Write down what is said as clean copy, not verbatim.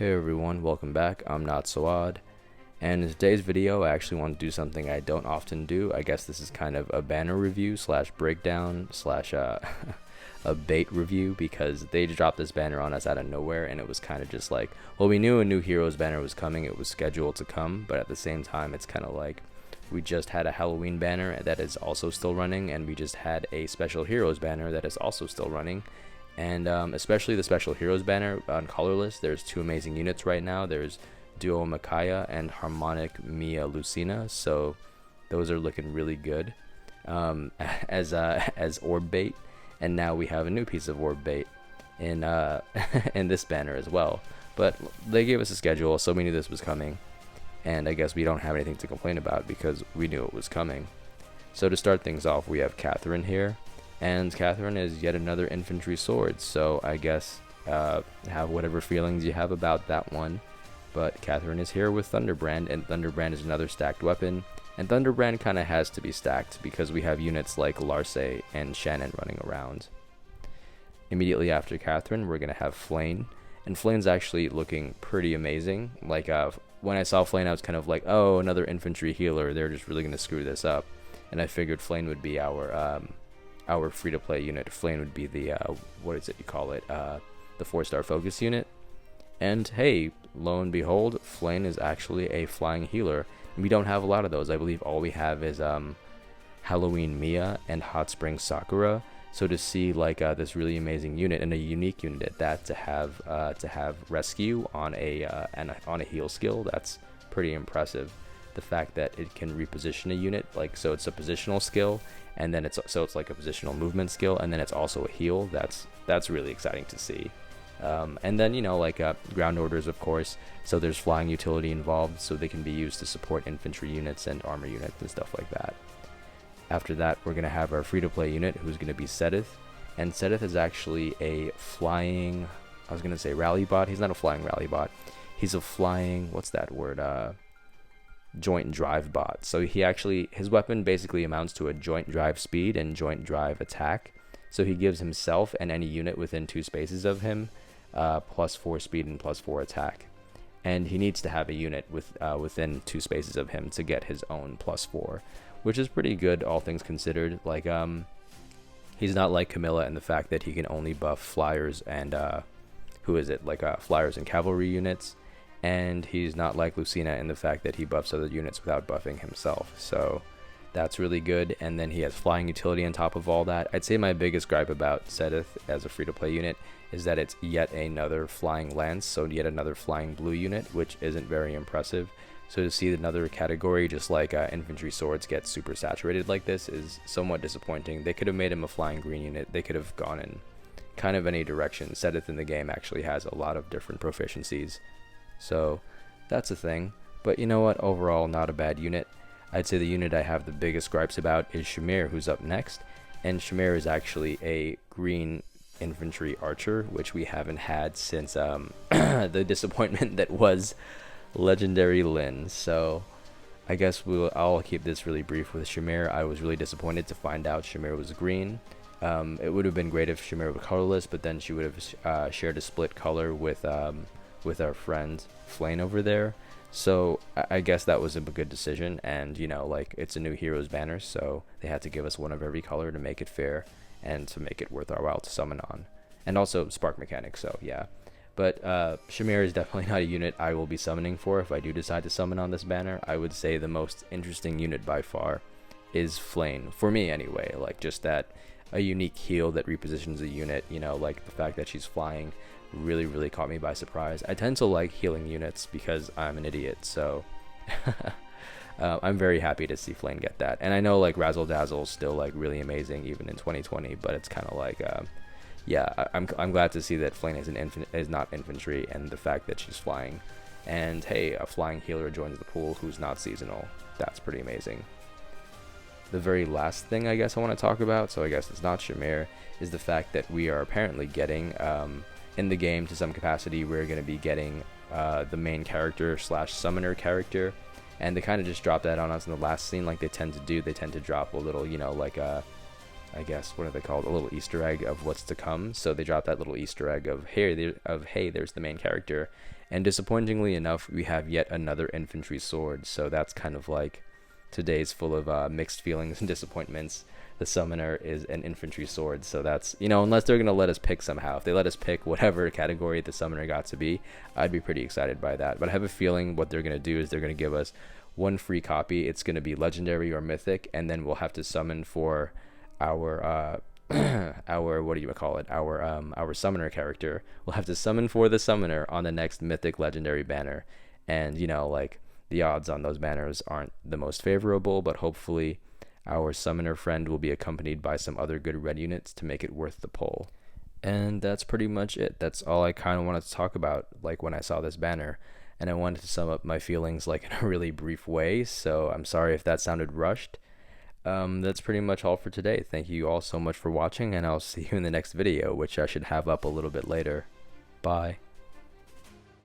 Hey everyone, welcome back. I'm Not So Odd, and in today's video I actually want to do something I don't often do. I guess this is kind of a banner review slash breakdown slash a bait review, because they dropped this banner on us out of nowhere, and it was kind of just like, well, we knew a new Heroes banner was coming, it was scheduled to come, but at the same time it's kind of like we just had a Halloween banner that is also still running, and we just had a Special Heroes banner that is also still running. And especially the Special Heroes banner on Colorless, there's two amazing units right now. There's Duo Micaiah and Harmonic Mia Lucina, so those are looking really good as orb bait. And now we have a new piece of orb bait in in this banner as well. But they gave us a schedule, so we knew this was coming, and I guess we don't have anything to complain about because we knew it was coming. So to start things off, we have Catherine here. And Catherine is yet another infantry sword, so I guess have whatever feelings you have about that one. But Catherine is here with Thunderbrand, and Thunderbrand is another stacked weapon. And Thunderbrand kind of has to be stacked because we have units like Larce and Shannon running around. Immediately after Catherine, we're going to have Flane. And Flane's actually looking pretty amazing. Like, when I saw Flane, I was kind of like, oh, another infantry healer, they're just really going to screw this up. And I figured Flane would be our free-to-play unit. Flane would be the what is it you call it, the 4-star focus unit. And hey, lo and behold, Flane is actually a flying healer, and we don't have a lot of those. I believe all we have is Halloween Mia and Hot Spring Sakura. So to see like this really amazing unit, and a unique unit at that, to have rescue on a heal skill, that's pretty impressive. The fact that it can reposition a unit, like, so it's a positional skill, and then it's like a positional movement skill, and then it's also a heal. That's really exciting to see. And then, you know, like ground orders, of course, so there's flying utility involved, so they can be used to support infantry units and armor units and stuff like that. After that, we're going to have our free-to-play unit, who's going to be Sidhe. And Sidhe is actually a flying, I was going to say rally bot. He's not a flying rally bot. He's a flying, what's that word, joint drive bot. So his weapon basically amounts to a joint drive speed and joint drive attack. So he gives himself and any unit within 2 spaces of him +4 speed and +4 attack. And he needs to have a unit within 2 spaces of him to get his own +4, which is pretty good, all things considered. Like, he's not like Camilla in the fact that he can only buff flyers and flyers and cavalry units. And he's not like Lucina in the fact that he buffs other units without buffing himself. So that's really good. And then he has flying utility on top of all that. I'd say my biggest gripe about Sidhe as a free-to-play unit is that it's yet another flying lance, so yet another flying blue unit, which isn't very impressive. So to see another category, just like infantry swords, get super saturated like this is somewhat disappointing. They could have made him a flying green unit. They could have gone in kind of any direction. Sidhe in the game actually has a lot of different proficiencies. So that's a thing. But you know what, overall not a bad unit. I'd say the unit I have the biggest gripes about is Shamir, who's up next. And Shamir is actually a green infantry archer, which we haven't had since the disappointment that was Legendary Lyn. So I guess I'll keep this really brief with Shamir. I was really disappointed to find out Shamir was green. It would have been great if Shamir were colorless, but then she would have shared a split color with our friend Flane over there. So I guess that was a good decision, and you know, like, it's a new Heroes banner, so they had to give us one of every color to make it fair and to make it worth our while to summon on, and also spark mechanics. So yeah, but Shamir is definitely not a unit I will be summoning for if I do decide to summon on this banner. I would say the most interesting unit by far is Flane, for me anyway. Like, just that a unique heal that repositions a unit, you know, like the fact that she's flying really caught me by surprise. I tend to like healing units because I'm an idiot, so I'm very happy to see Flane get that. And I know, like, Razzle Dazzle is still like really amazing even in 2020, but it's kind of like yeah, I'm glad to see that Flane is not infantry, and the fact that she's flying, and hey, a flying healer joins the pool who's not seasonal. That's pretty amazing. The very last thing I guess I want to talk about, so I guess it's not Shamir, is the fact that we are apparently getting in the game, to some capacity, we're going to be getting the main character slash summoner character, and they kind of just dropped that on us in the last scene, like they tend to do. They tend to drop a little, you know, like I guess, what are they called, a little Easter egg of what's to come. So they dropped that little Easter egg of hey, there's the main character, And disappointingly enough, we have yet another infantry sword, so that's kind of like today's full of mixed feelings and disappointments. The summoner is an infantry sword, so that's, unless they're going to let us pick somehow. If they let us pick whatever category the summoner got to be, I'd be pretty excited by that. But I have a feeling what they're going to do is they're going to give us one free copy. It's going to be legendary or mythic, and then we'll have to summon for our our, what do you call it, our summoner character. We'll have to summon for the summoner on the next mythic legendary banner. And like, the odds on those banners aren't the most favorable, but hopefully our summoner friend will be accompanied by some other good red units to make it worth the pull. And that's pretty much it. That's all I kind of wanted to talk about, like, when I saw this banner. And I wanted to sum up my feelings, like, in a really brief way, so I'm sorry if that sounded rushed. That's pretty much all for today. Thank you all so much for watching, and I'll see you in the next video, which I should have up a little bit later. Bye.